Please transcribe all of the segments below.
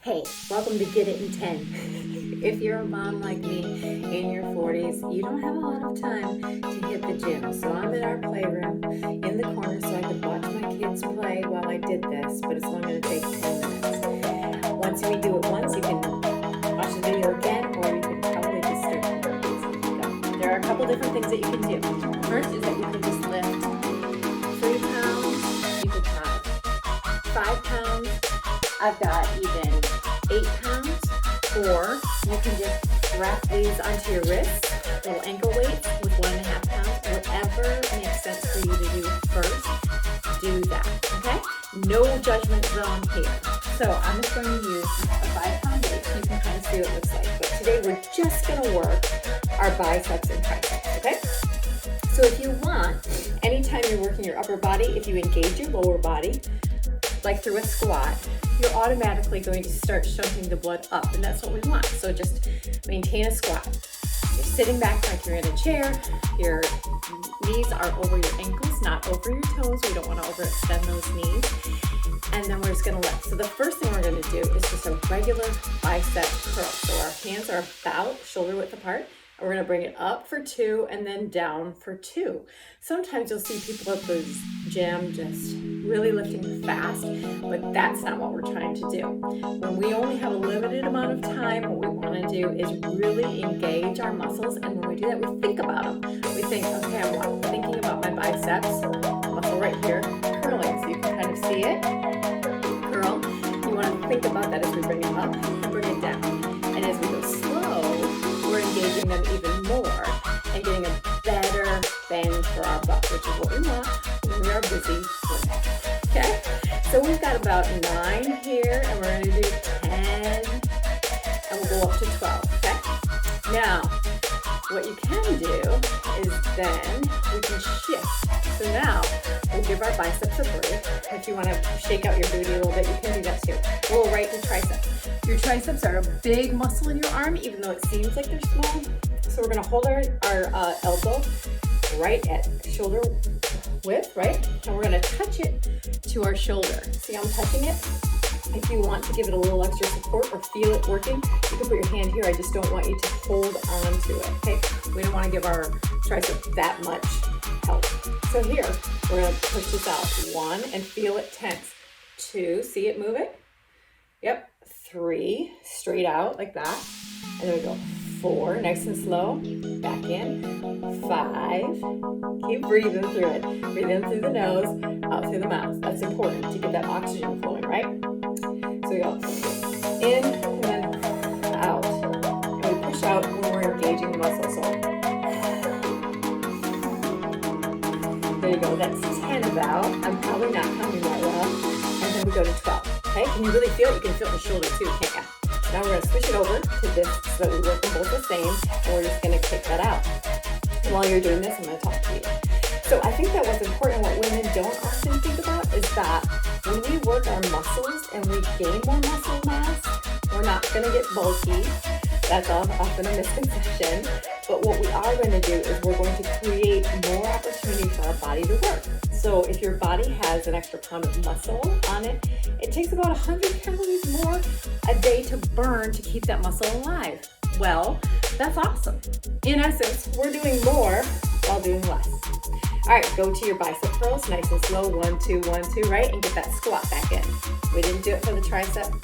Hey, welcome to Get It in 10. If you're a mom like me in your 40s, you don't have a lot of time to hit the gym. So I'm in our playroom in the corner so I could watch my kids play while I did this, but it's only going to take 10 minutes. Once we do it once, you can watch the video again, or you can probably just start from the There are a couple different things that you can do. First is that you can just lift 3 pounds, you can have 5 pounds, I've got even 8 pounds, or you can just wrap these onto your wrists, little ankle weights with 1.5 pounds, whatever makes sense for you to do first, do that, okay? No judgment zone here. So I'm just going to use a 5-pound weight so you can kind of see what it looks like. But today we're just going to work our biceps and triceps, okay? So if you want, anytime you're working your upper body, if you engage your lower body, like through a squat, you're automatically going to start shunting the blood up, and that's what we want. So just maintain a squat. You're sitting back like you're in a chair. Your knees are over your ankles, not over your toes. We don't want to overextend those knees. And then we're just going to lift. So the first thing we're going to do is just a regular bicep curl. So our hands are about shoulder width apart. We're going to bring it up for 2 and then down for 2. Sometimes you'll see people at the gym just really lifting fast, but that's not what we're trying to do. When we only have a limited amount of time, what we want to do is really engage our muscles, and when we do that, we think about them. We think, okay, I'm thinking about my biceps, muscle right here, curling, so you can kind of see it. Curl. You want to think about that as we bring it up and bring it down. And as we go slow, we're engaging them even more and getting a better bang for our buck, which is what we want when we are busy swimming. Okay? So we've got about 9 here, and we're going to do 10, and we'll go up to 12. Okay? Now, what you can do is then we can shift. So now we'll give our biceps a break. If you want to shake out your booty a little bit, you can do that too. We'll right to triceps. Your triceps are a big muscle in your arm, even though it seems like they're small. So we're going to hold our elbow right at shoulder width, right? And we're going to touch it to our shoulder. See how I'm touching it? If you want to give it a little extra support or feel it working, you can put your hand here. I just don't want you to hold on to it, okay? We don't want to give our tricep that much help. So here, we're going to push this out. 1, and feel it tense. 2, see it move it? Yep. 3, straight out like that. And then we go 4, nice and slow, back in. 5, keep breathing through it. Breathe in through the nose, out through the mouth. That's important to get that oxygen flowing, right? So we go in and then out. And we push out when we're engaging the muscle. So there you go, that's 10 about. I'm probably not counting that well. And then we go to 12. Okay, can you really feel it? You can feel the shoulder too, can't you? Now we're going to switch it over to this so that we work them both the same, and we're just going to kick that out. And while you're doing this, I'm going to talk to you. So I think that what's important, what women don't often think about, is that when we work our muscles and we gain more muscle mass, we're not going to get bulky. That's often a misconception. But what we are going to do is we're going to create more opportunity for our body to work. So if your body has an extra pound of muscle on it, it takes about 100 calories more a day to burn to keep that muscle alive. Well, that's awesome. In essence, we're doing more while doing less. All right, go to your bicep curls, nice and slow, 1, 2, 1, 2, right? And get that squat back in. We didn't do it for the tricep,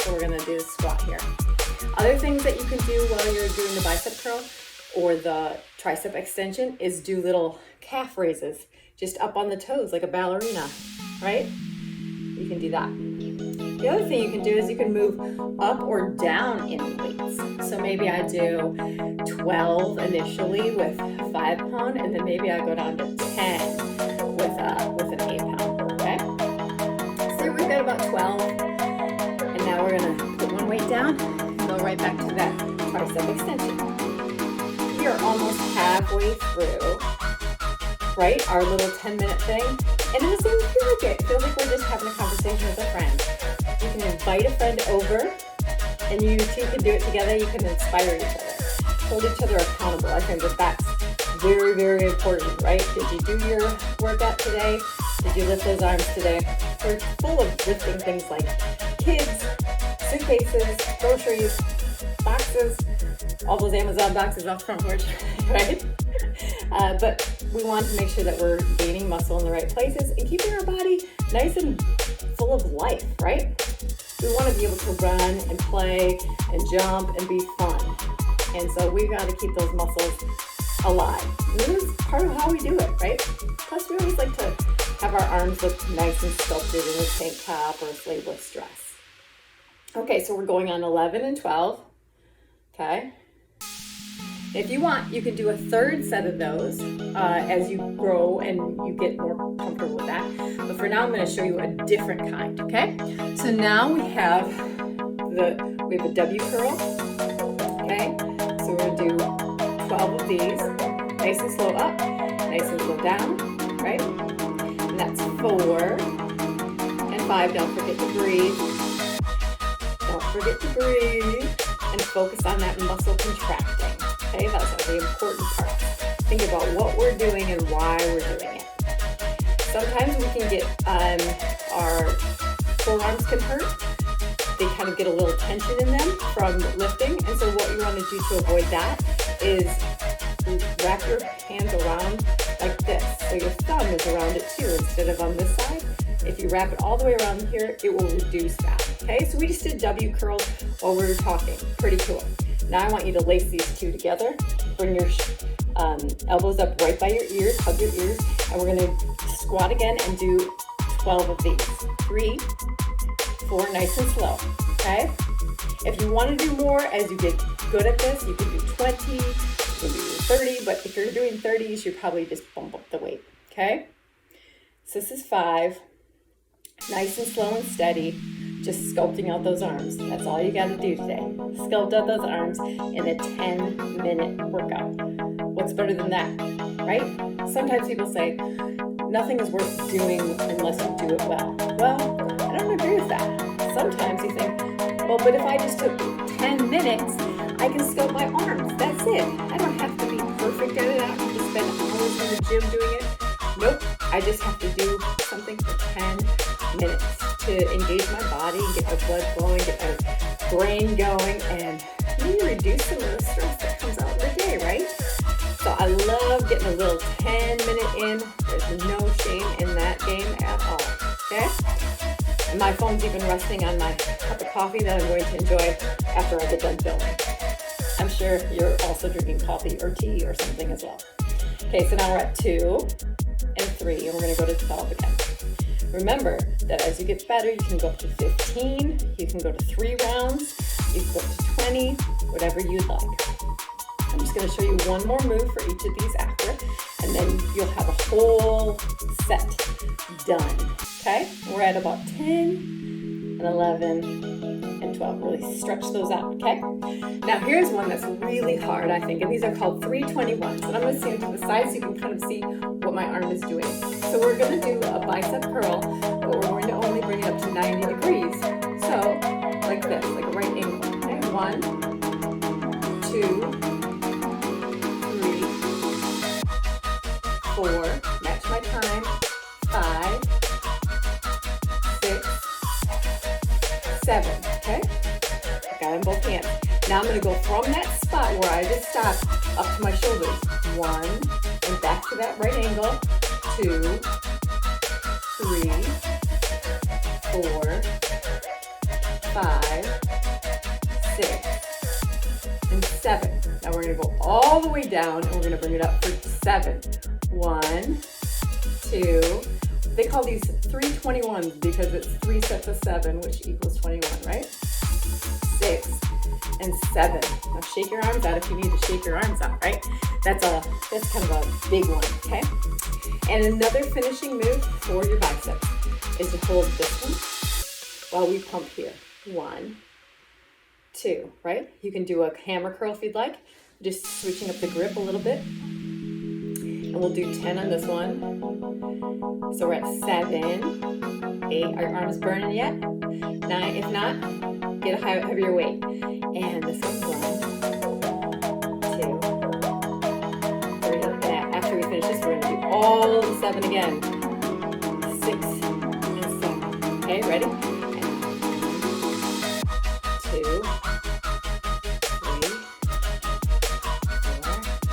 so we're gonna do the squat here. Other things that you can do while you're doing the bicep curl or the tricep extension is do little calf raises, just up on the toes like a ballerina, right? You can do that. The other thing you can do is you can move up or down in the weights. So maybe I do 12 initially with 5 pound, and then maybe I go down to 10 with an 8 pound, okay? So we've got about 12, and now we're gonna put one weight down and go right back to that tricep extension. We are almost halfway through, right? Our little 10-minute thing. And it doesn't even feel like it. It feels like we're just having a conversation with a friend. You can invite a friend over, and you two can do it together. You can inspire each other, hold each other accountable. I think that's very, very important, right? Did you do your workout today? Did you lift those arms today? We're full of lifting things like kids, suitcases, groceries, boxes, all those Amazon boxes off the front porch, right? But we want to make sure that we're gaining muscle in the right places and keeping our body nice and full of life, right? We want to be able to run and play and jump and be fun. And so we've got to keep those muscles alive. And this is part of how we do it, right? Plus, we always like to have our arms look nice and sculpted in a tank top or a sleeveless dress. Okay, so we're going on 11 and 12. Okay. If you want, you can do a third set of those as you grow and you get more comfortable with that. But for now, I'm going to show you a different kind, okay? So now we have a W curl, okay? So we're going to do 12 of these, nice and slow up, nice and slow down, right? And that's 4 and 5. Don't forget to breathe. Don't forget to breathe and focus on that muscle contracting. Okay, that's the important part. Think about what we're doing and why we're doing it. Sometimes we can get, our forearms can hurt. They kind of get a little tension in them from lifting. And so what you want to do to avoid that is wrap your hands around like this. So your thumb is around it too instead of on this side. If you wrap it all the way around here, it will reduce that. Okay, so we just did W curls while we were talking. Pretty cool. Now I want you to lace these two together. Bring your elbows up right by your ears, hug your ears, and we're gonna squat again and do 12 of these. 3, 4, nice and slow, okay? If you wanna do more as you get good at this, you can do 20, you can do 30, but if you're doing 30, you should probably just bump up the weight, okay? So this is 5, nice and slow and steady. Just sculpting out those arms. That's all you got to do today. Sculpt out those arms in a 10-minute workout. What's better than that, right? Sometimes people say, nothing is worth doing unless you do it well. Well, I don't agree with that. Sometimes you think, well, but if I just took 10 minutes, I can sculpt my arms. That's it. I don't have to be perfect at it. I don't have to spend hours in the gym doing it. Nope. I just have to do something for 10 minutes to engage my body, get my blood flowing, get my brain going, and maybe reduce some of the stress that comes out of the day, right? So I love getting a little 10-minute in. There's no shame in that game at all, okay? And my phone's even resting on my cup of coffee that I'm going to enjoy after I get done filming. I'm sure you're also drinking coffee or tea or something as well. Okay, so now we're at 2 and 3, and we're going to go to 12 again. Remember that as you get better, you can go up to 15, you can go to 3 rounds, you can go up to 20, whatever you'd like. I'm just going to show you one more move for each of these after, and then you'll have a whole set done. Okay? We're at about 10 and 11 and 12. Really stretch those out, okay? Now here's one that's really hard, I think, and these are called 321s. And I'm going to stand to the side so you can kind of see what my arm is doing. So we're going to do a bicep curl, but we're going to only bring it up to 90 degrees. So, like this, like a right angle. Okay? 1, 2, 3, 4, match my time, 5, 6, 7, okay? I got it in both hands. Now I'm going to go from that spot where I just stopped up to my shoulders. 1, and back to that right angle. 2, 3, 4, 5, 6, and 7. Now we're going to go all the way down and we're going to bring it up for 7. 1, 2, they call these 321s because it's 3 sets of 7, which equals 21, right? 6 and 7. Now shake your arms out if you need to shake your arms out, right? That's kind of a big one, okay? And another finishing move for your biceps is to hold this one while we pump here. 1, 2, right? You can do a hammer curl if you'd like, just switching up the grip a little bit. And we'll do 10 on this one. So we're at 7, 8. Are your arms burning yet? 9. If not, get a heavier weight. And this one's 1, 2, 3. And after we finish this, we're going to do all the 7 again. 6 and 7. Okay, ready? 2, 3, 4.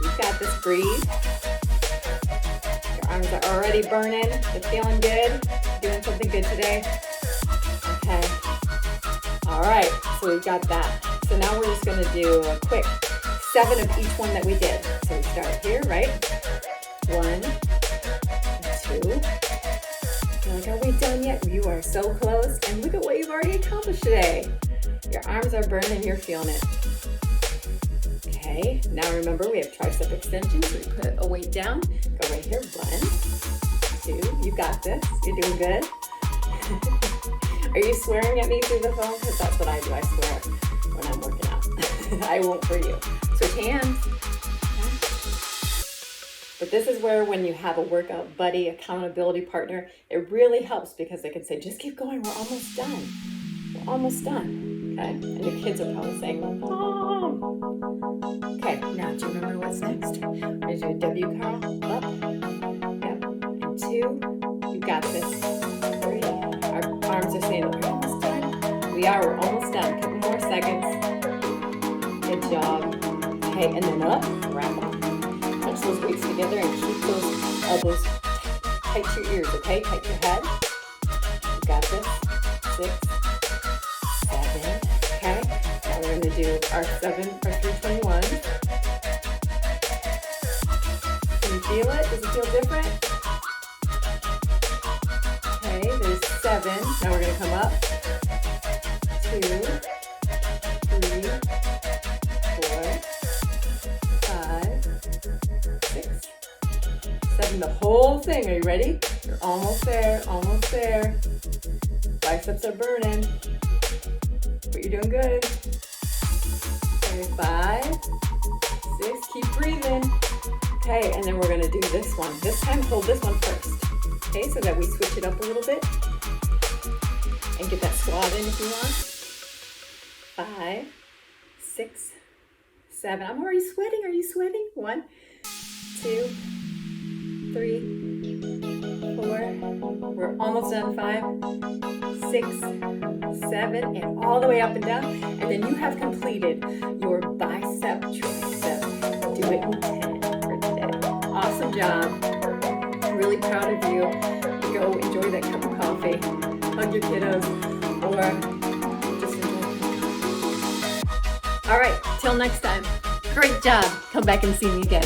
You got this. Breathe. Your arms are already burning. They're feeling good. Doing something good today. Okay. All right. So we've got that. So now we're just going to do a quick 7 of each one that we did. So we start here, right? 1, 2. You're like, are we done yet? You are so close. And look at what you've already accomplished today. Your arms are burning. You're feeling it. Okay. Now remember, we have tricep extensions. So we put a weight down. Go right here. 1, 2. You got this. You're doing good. Are you swearing at me through the phone? Because that's what I do. I swear when I'm working out. I won't for you. Switch hands. But this is where when you have a workout buddy, accountability partner, it really helps because they can say, just keep going. We're almost done. We're almost done. Okay? And your kids are probably saying, Mom. Okay, now do you remember what's next? We're going to do a W curl. Up. Yep. And 2. You got this. 3. Our arms are saying, we're almost done. We are. We're almost done. A couple more seconds. Good job. Okay, and then up. Wrap up. Touch those weights together and keep those elbows tight to your ears, okay? Tight to your head. You got this. 6, 7. Okay. Now we're going to do our 321. Can you feel it? Does it feel different? Okay, there's 7. Now we're going to come up. 2, 3, 4, 5, 6, 7. The whole thing. Are you ready? You're almost there. Almost there. Biceps are burning. But you're doing good. Okay, 5, 6. Keep breathing. Okay, and then we're going to do this one. This time, hold this one first. Okay, so that we switch it up a little bit. And get that squat in if you want. 5, 6, 7. I'm already sweating. Are you sweating? 1, 2, 3, 4. We're almost done. 5, 6, 7, and all the way up and down. And then you have completed your bicep tricep. Do it in 10 for today. Awesome job. I'm really proud of you. Go enjoy that cup of coffee. Hug your kiddos. Or just enjoy. All right. Till next time. Great job. Come back and see me again.